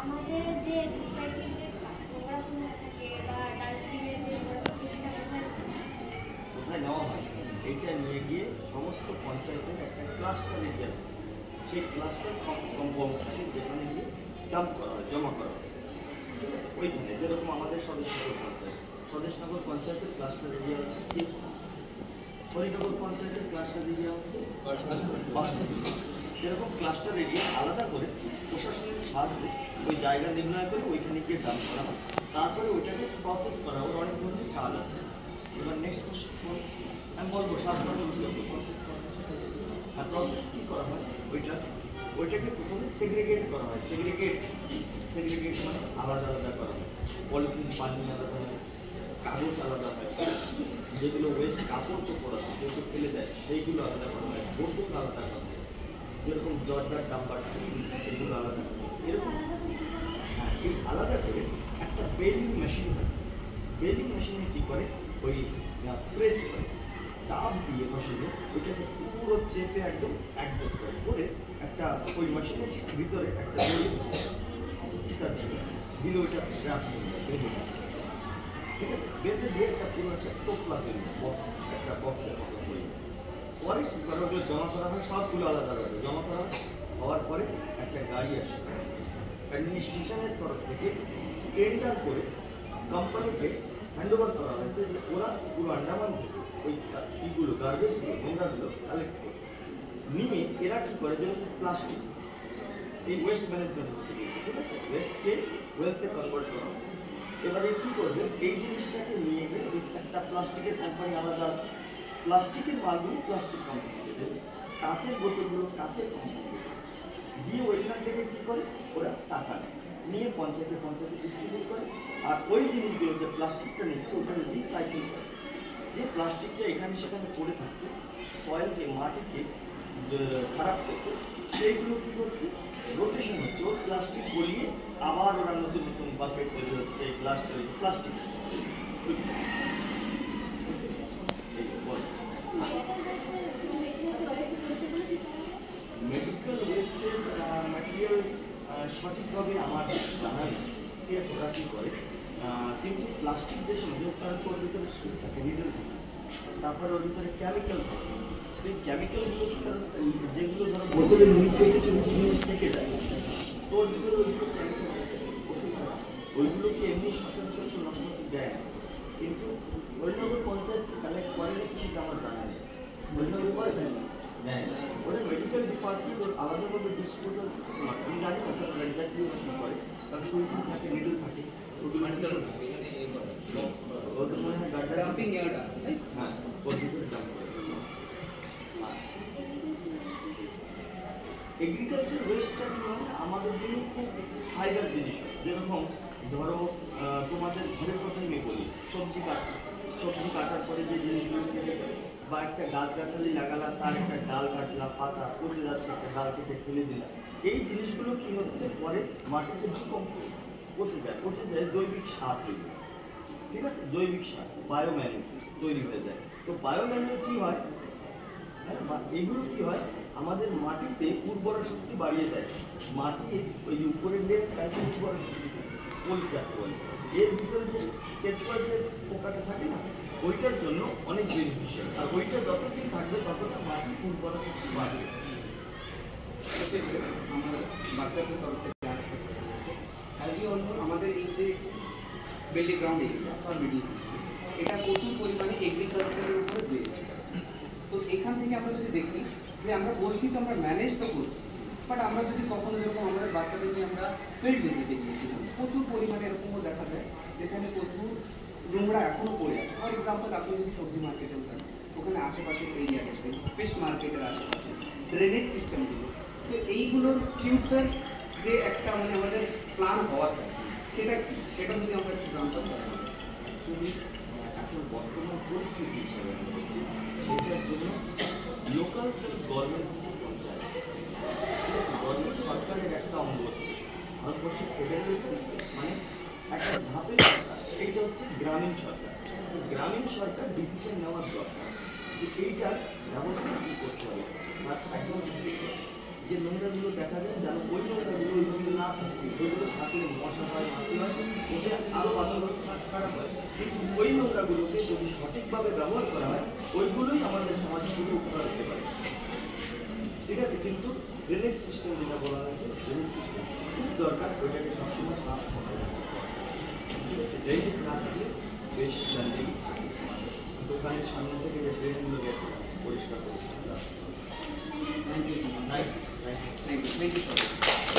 আমাদের যে সোসাইটির যে নোংরাগুলো থাকে বা ডাস্টবিনের যে কোথায় নেওয়া হয় এইটা নিয়ে গিয়ে সমস্ত পঞ্চায়েতের একটা ক্লাস্টার এরিয়া সেই ক্লাস্টার কম্পাউন্ড থাকে যেখানে গিয়ে ডাম্প করা হয়, জমা করা হয়। ঠিক আছে, ওইখানে যেরকম আমাদের স্বদেশনগর পঞ্চায়েতের ক্লাস্টার এরিয়া হচ্ছে সিএফ, হরিনগর পঞ্চায়েতের ক্লাস্টার এরিয়া হচ্ছে বাসন্তী। এরকম ক্লাস্টার এরিয়া আলাদা করে প্রশাসনের সাহায্যে ওই জায়গা নির্ণয় করে ওইখানে গিয়ে ডাম্প করা হয়, তারপরে ওইটাকে প্রসেস করা ওর অনেক ধরনের কাজ আছে। এবার নেক্সট কোশ্চেন আমি বলবো প্রসেস করা হয়। আর প্রসেস কী করা হয় ওইটাকে প্রথমে সেগ্রিগেট করা হয়। সেগ্রিগেট মানে আলাদা আলাদা করা হয়। পলিথিন পানি আলাদা হয়, কাগজ আলাদা হয়, যেগুলো ওয়েস্ট কাপড় চোপড় আছে যেগুলো ফেলে দেয় সেইগুলো আলাদা করা হয়, বোতল আলাদা করা হয়, যেরকম জর্দার ডাম্পার এগুলো আলাদা করা হয়। এরকম হ্যাঁ, এই আলাদা করে একটা বেলিং মেশিন থাকে। বেলিং মেশিনে কী করে ওই প্রেস করে চাপ দিয়ে মেশিনে ওইটাকে পুরো চেপে একদম একজোট করে একটা ওই মেশিনের ভিতরে একটা দিলে ওইটা বেঁধে ঠিক আছে, বেঁধে দিয়ে একটা পুরো একটা টোপলা তৈরি একটা বক্সের মতো তৈরি পরে কী করে ওগুলো জমা করা হয়, সবগুলো আলাদা আলাদা জমা করা হওয়ার পরে একটা গাড়ি আসে অ্যাডমিনিস্ট্রেশনের তরফ থেকে টেন্ডার করে কোম্পানিকে হ্যান্ড ওভার করা হয়েছে যে ওরা পুরো আন্ডামান থেকে ওই ইগুলো গার্বেজগুলো নোংরাগুলো কালেক্ট করে নিয়ে এরা কী করে যে প্লাস্টিক এই ওয়েস্ট ম্যানেজমেন্ট হচ্ছে, ঠিক আছে, ওয়েস্টকে ওয়েলথে কনভার্ট করা হচ্ছে। এবারে কী করবে এই জিনিসটাকে নিয়ে গিয়ে একটা প্লাস্টিকের কোম্পানি আলাদা আছে, প্লাস্টিকের মালগুলো প্লাস্টিক কোম্পানিকে দেবে, কাঁচের বোতলগুলো কাঁচের কোম্পানিকে দিয়ে ওইখান থেকে কী করে ওরা টাকা নেয়, নিয়ে পঞ্চায়েতে ডিস্ট্রিবিউট করে। আর ওই জিনিসগুলো যে প্লাস্টিকটা নিচ্ছে ওখানে রিসাইকেল করে, যে প্লাস্টিকটা এখানে সেখানে পড়ে থাকতো সয়েলকে মাটিকে খারাপ করতো সেইগুলো কী করছে রোটেশন হচ্ছে, ওর প্লাস্টিক গলিয়ে আবার ওরা নতুন নতুন বাকেট তৈরি হচ্ছে, প্লাস্টিক মেডিকেল ওয়েস্টের ম্যাটেরিয়াল সঠিকভাবে আমার জানা নেই, ঠিক আছে, ওরা কী করে কিন্তু প্লাস্টিক যে সংযোগ করার পর ভিতরে সুই থাকে, নিডল থাকে, তারপরে ওর ভিতরে কেমিক্যাল থাকে। এই ক্যামিক্যালগুলো যেগুলো ধরো বোতলের নিচে কিছু জিনিস থেকে যায়, তো ওর ভিতরে ওইগুলো ক্যামিক্যাল ওষুধ থাকে, ওইগুলোকে এমনি সচরাচর তো নষ্ট করতে দেয় না, কিন্তু হরিনগর পঞ্চায়েত কালেক্ট করে নাকি সেটা আমার জানা নেই। হরিনগর করে দেয় ওটা মেডিকেল ডিপার্টমেন্ট ওর আলাদাভাবে ডিসপোজাল সিস্টেম আছে, আমি জানি না স্যার এক্স্যাক্টলি ওষুধ করে, কারণ সুই থাকে, নিডল থাকে, ওদের মনে হয় ডাম্পিং ইয়ার্ড আছে, হ্যাঁ ওর ভিতরে ডাম্প করে। এগ্রিকালচার ওয়েস্টটা মানে আমাদের জন্য খুব ফায়দার জিনিস হয়, যেরকম ধরো তোমাদের ঘরের কথাই আমি বলি, সবজি কাটার পরে যে জিনিসগুলো কেটে গেলে বা একটা গাছগাছালি লাগালাম তার একটা ডাল কাটলাম, পাতা পচে যাচ্ছে, একটা ডাল কেটে ফেলে দিলাম, এই জিনিসগুলো কি হচ্ছে পরে মাটিতে পচে যায় জৈবিক সার তৈরি, ঠিক আছে, জৈবিক সার বায়োম্যানিউর তৈরি হয়ে যায়। তো বায়োম্যানিউর কী হয়, এগুলো কি হয় আমাদের মাটিতে উর্বরা শক্তি বাড়িয়ে দেয়, মাটির ওই যে উপরের লেয়ারটাকে উর্বরা শক্তি পরিত্যাগ করে, এর ভিতরে যে কেঁচুয়া যে পোকাটা থাকে না ওইটার জন্য অনেক বেনিফিশিয়াল, আর ওইটা যতদিন থাকবে ততটা মাটির উর্বরা শক্তি বাড়বে। আমার বাচ্চাদের তরফ থেকে আমাদের এই যে বেলি গ্রাউন্ড এরিয়া বা মিডিল এটা প্রচুর পরিমাণে এগ্রিকালচারের উপরে বেড়েছে। তো এখান থেকে আমরা যদি দেখি যে আমরা বলছি তো আমরা ম্যানেজ তো করছি, বাট আমরা যদি কখনো যেরকম আমাদের বাচ্চাদেরকে আমরা ফিল্ড ভিজিটে গিয়েছিলাম, প্রচুর পরিমাণে এরকমও দেখা যায় যেখানে প্রচুর নোংরা এখনও পড়ে আছে। ফর এক্সাম্পল আপনি যদি সবজি মার্কেটেও যান, ওখানে আশেপাশের এরিয়া দেখবেন, ফিশ মার্কেটের আশেপাশে ড্রেনেজ সিস্টেমগুলো, তো এইগুলোর ফিউচার যে একটা মানে আমাদের প্ল্যান হওয়া চাই সেটা যদি আমরা একটু জানতাম। অ্যাকচুয়ালি এখন বর্তমান পরিস্থিতি হিসাবে আমি বলছি সেটার জন্য লোকাল সেলফ গভর্নমেন্ট হচ্ছে পঞ্চায়েত, গভর্নমেন্ট সরকারের একটা অঙ্গ হচ্ছে ভারতবর্ষের ফেডারেল সিস্টেম, মানে একটা ধাপের সরকার, এইটা হচ্ছে গ্রামীণ সরকার। গ্রামীণ সরকার ডিসিশন নেওয়ার দরকার যে এইটার ব্যবস্থা কী করতে হবে, স্যার একদম সঠিক। যে নোংরাগুলো দেখা যায় যেন ওই নোংরাগুলো ওইগুলো না থাকে, ওইগুলো থাকলে মশা হয়, মাছি হয়, ওতে আরও বাতাবরণ খারাপ হয়। কিন্তু ওই নোংরাগুলোকে যদি সঠিকভাবে ব্যবহার করা হয়, ওইগুলোই আমাদের সমাজে শুধু উপকার হতে পারে। ঠিক আছে, কিন্তু ড্রেনেজ সিস্টেম যেটা বলা হয়েছে, ড্রেনেজ সিস্টেম খুব দরকার, ওইটাকে সবসময় সাফ করা। ঠিক আছে, ড্রেনেজ না থাকলে বেশ গন্ধি, দোকানের সামনে থেকে যে ড্রেনগুলো গেছে পরিষ্কার পরিচ্ছন্ন। Thank you so much. Thank you. Thank you.